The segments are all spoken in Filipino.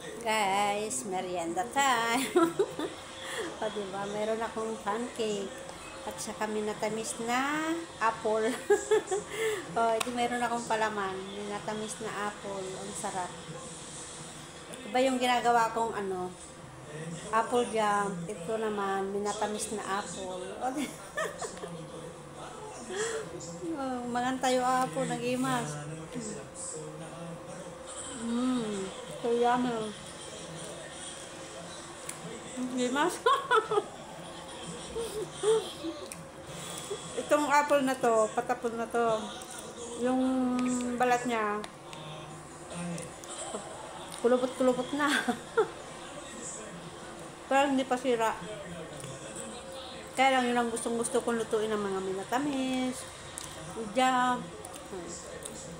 Guys, merienda time. O, diba? Meron akong pancake. At saka minatamis na apple. O, ito meron akong palaman. Minatamis na apple. Ang sarap. Iba yung ginagawa kong apple jam. Ito naman, minatamis na apple. O, mangantayo apple, nag-imas. So yummy. Nag-imas. Itong apple na to, patapon na to. Yung balat niya, kulubot-kulubot na. Pero hindi pa sira. Kaya lang yun ang gustong-gusto kong lutuin ng mga minatamis, jam.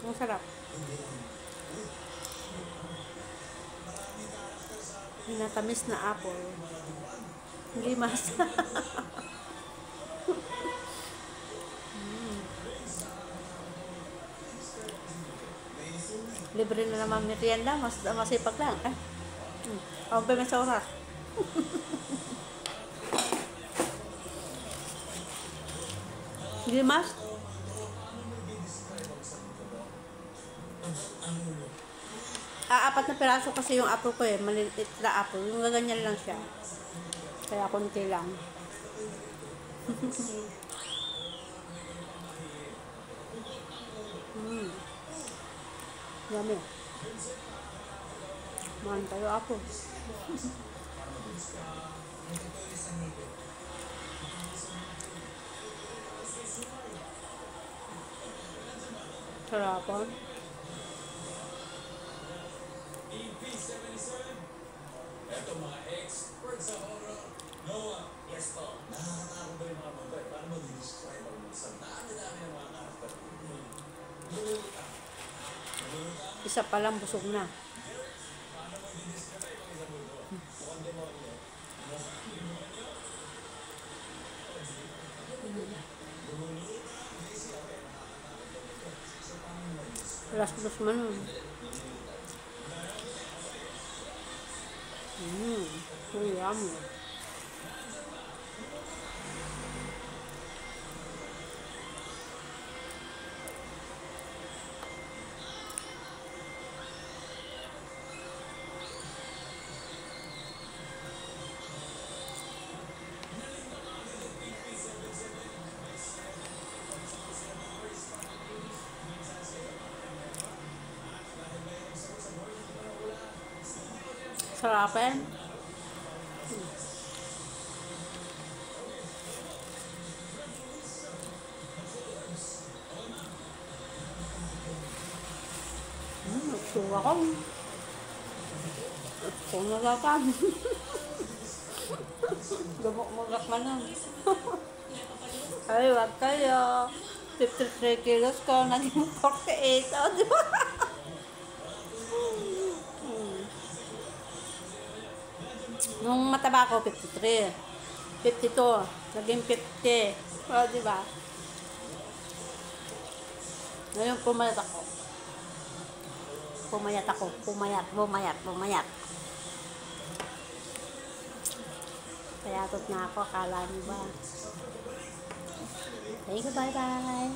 Ang sarap. Minatamis na apple. Hindi mas. Libre na naman merienda, masipag lang. Ang pwede sa oras. Hindi mas. Apat na piraso kasi yung apple ko maliit na apple. Yung gaganyan lang siya. Kaya konti lang. Yummy. Man tayo apple. Sarapan. Ito mga experts sa horror. Noah, yes po. Nakakatakot ba yung mga bagay? Paano mo di-describe ang mga dami ng mga karakter? Isa pa lang busog na. Paano mo di-describe ang isang mundo? Mukhang demonyo. Las man nun. Yummy. Sarapan. Nagsuwa ko. Kung nalakan. Gabok-magak man nun. Ay, wag kayo. 53 kilos ko, naging 48. O, di ba? Nung mataba ko, 53. 52. Naging 50. O, di ba? Ngayon, pumayat ako. Pumayat. Payatot na ako, akala niyo ba? Thank you, bye-bye.